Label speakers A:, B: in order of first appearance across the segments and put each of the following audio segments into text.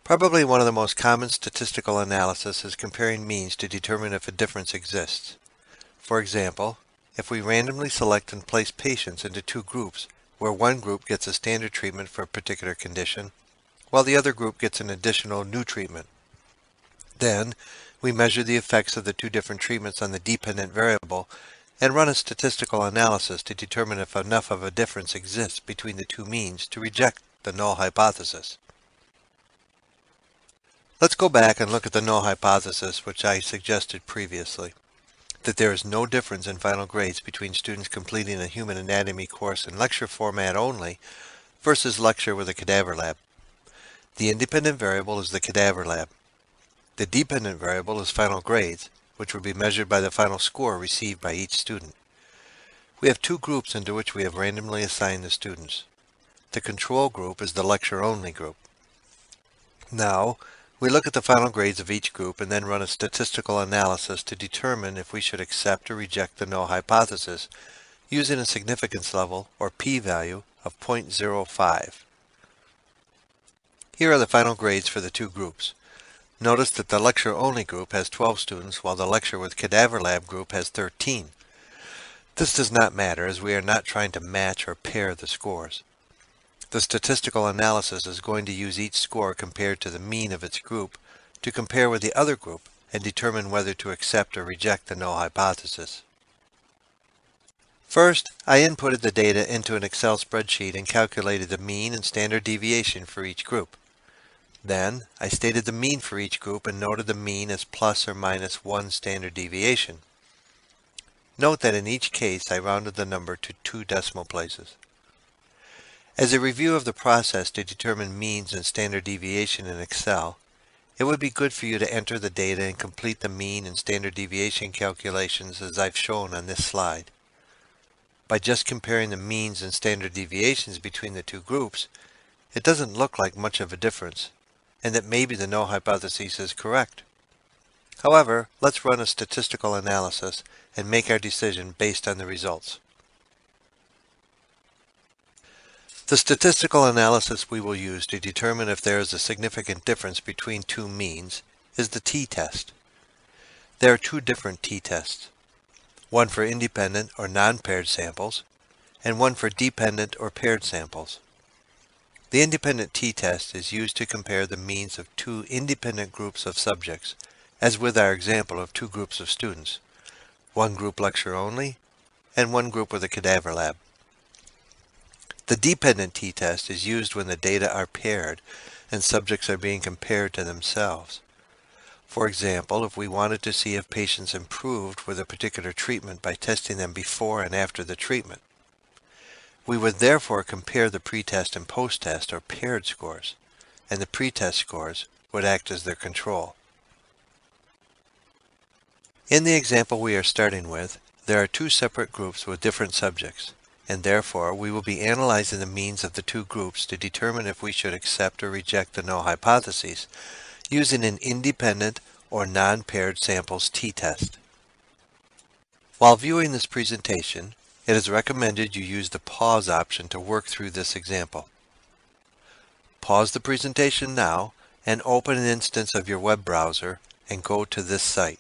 A: Probably one of the most common statistical analysis is comparing means to determine if a difference exists. For example, if we randomly select and place patients into two groups, where one group gets a standard treatment for a particular condition, while the other group gets an additional new treatment. Then, we measure the effects of the two different treatments on the dependent variable and run a statistical analysis to determine if enough of a difference exists between the two means to reject the null hypothesis. Let's go back and look at the null hypothesis which I suggested previously, that there is no difference in final grades between students completing a human anatomy course in lecture format only versus lecture with a cadaver lab. The independent variable is the cadaver lab. The dependent variable is final grades, which would be measured by the final score received by each student. We have two groups into which we have randomly assigned the students. The control group is the lecture-only group. Now, we look at the final grades of each group and then run a statistical analysis to determine if we should accept or reject the null hypothesis using a significance level, or p-value, of 0.05. Here are the final grades for the two groups. Notice that the lecture-only group has 12 students while the lecture with cadaver lab group has 13. This does not matter as we are not trying to match or pair the scores. The statistical analysis is going to use each score compared to the mean of its group to compare with the other group and determine whether to accept or reject the null hypothesis. First, I inputted the data into an Excel spreadsheet and calculated the mean and standard deviation for each group. Then, I stated the mean for each group and noted the mean as plus or minus 1 standard deviation. Note that in each case I rounded the number to 2 decimal places. As a review of the process to determine means and standard deviation in Excel, it would be good for you to enter the data and complete the mean and standard deviation calculations as I've shown on this slide. By just comparing the means and standard deviations between the two groups, it doesn't look like much of a difference, and that maybe the null hypothesis is correct. However, let's run a statistical analysis and make our decision based on the results. The statistical analysis we will use to determine if there is a significant difference between two means is the t-test. There are two different t-tests, one for independent or non-paired samples, and one for dependent or paired samples. The independent t-test is used to compare the means of two independent groups of subjects, as with our example of two groups of students, one group lecture only, and one group with a cadaver lab. The dependent t-test is used when the data are paired and subjects are being compared to themselves. For example, if we wanted to see if patients improved with a particular treatment by testing them before and after the treatment, we would therefore compare the pretest and post-test or paired scores, and the pretest scores would act as their control. In the example we are starting with, there are two separate groups with different subjects, and therefore we will be analyzing the means of the two groups to determine if we should accept or reject the null hypotheses using an independent or non-paired samples t-test. While viewing this presentation, it is recommended you use the pause option to work through this example. Pause the presentation now and open an instance of your web browser and go to this site.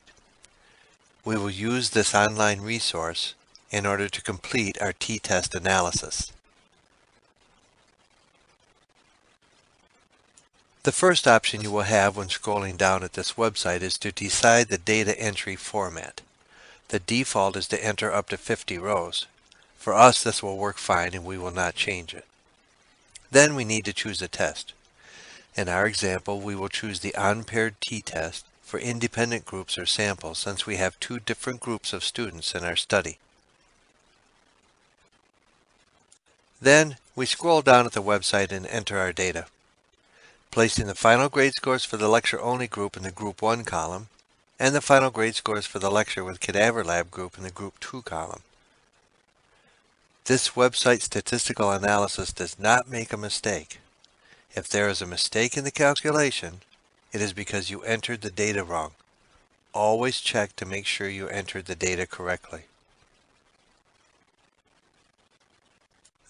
A: We will use this online resource in order to complete our t-test analysis. The first option you will have when scrolling down at this website is to decide the data entry format. The default is to enter up to 50 rows. For us, this will work fine and we will not change it. Then we need to choose a test. In our example, we will choose the unpaired t-test for independent groups or samples since we have two different groups of students in our study. Then we scroll down at the website and enter our data, placing the final grade scores for the lecture-only group in the Group 1 column and the final grade scores for the lecture with cadaver lab group in the Group 2 column. This website statistical analysis does not make a mistake. If there is a mistake in the calculation, it is because you entered the data wrong. Always check to make sure you entered the data correctly.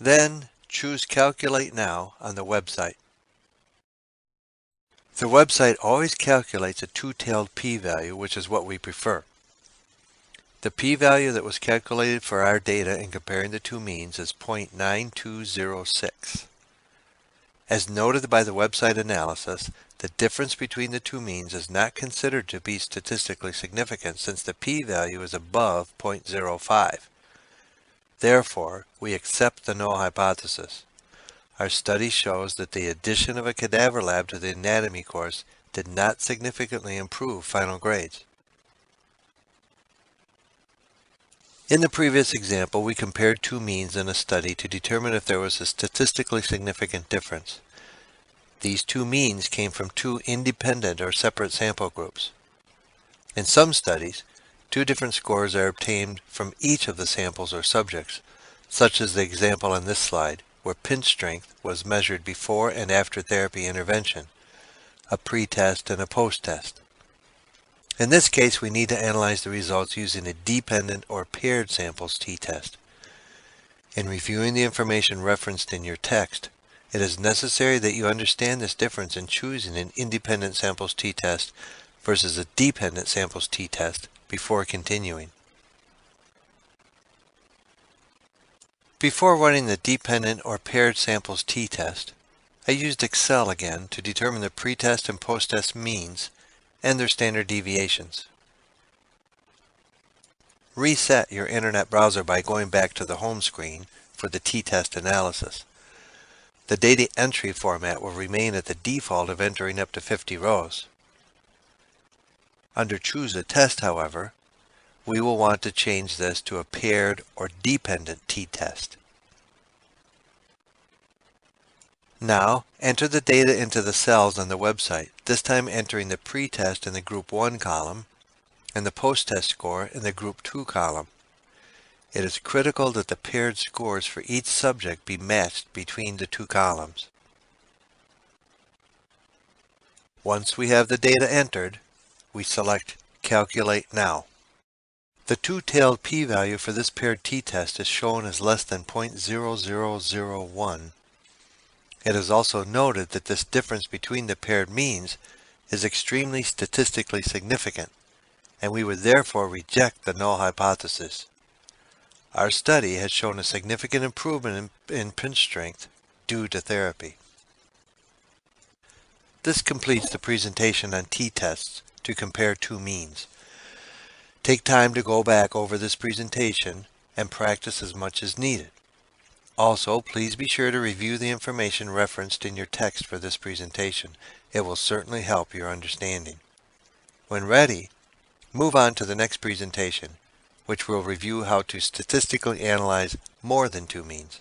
A: Then choose Calculate Now on the website. The website always calculates a two-tailed p-value, which is what we prefer. The p-value that was calculated for our data in comparing the two means is 0.9206. As noted by the website analysis, the difference between the two means is not considered to be statistically significant since the p-value is above 0.05. Therefore, we accept the null hypothesis. Our study shows that the addition of a cadaver lab to the anatomy course did not significantly improve final grades. In the previous example, we compared two means in a study to determine if there was a statistically significant difference. These two means came from two independent or separate sample groups. In some studies, two different scores are obtained from each of the samples or subjects, such as the example on this slide, where pinch strength was measured before and after therapy intervention, a pre-test and a post-test. In this case, we need to analyze the results using a dependent or paired samples t-test. In reviewing the information referenced in your text, it is necessary that you understand this difference in choosing an independent samples t-test versus a dependent samples t-test before continuing. Before running the dependent or paired samples t-test, I used Excel again to determine the pre-test and post-test means and their standard deviations. Reset your internet browser by going back to the home screen for the t-test analysis. The data entry format will remain at the default of entering up to 50 rows. Under Choose a Test, however, we will want to change this to a paired or dependent t-test. Now, enter the data into the cells on the website, this time entering the pre-test in the Group 1 column and the post-test score in the Group 2 column. It is critical that the paired scores for each subject be matched between the two columns. Once we have the data entered, we select Calculate Now. The two-tailed p-value for this paired t-test is shown as less than 0.0001. It is also noted that this difference between the paired means is extremely statistically significant, and we would therefore reject the null hypothesis. Our study has shown a significant improvement in pinch strength due to therapy. This completes the presentation on t-tests to compare two means. Take time to go back over this presentation and practice as much as needed. Also, please be sure to review the information referenced in your text for this presentation. It will certainly help your understanding. When ready, move on to the next presentation, which will review how to statistically analyze more than two means.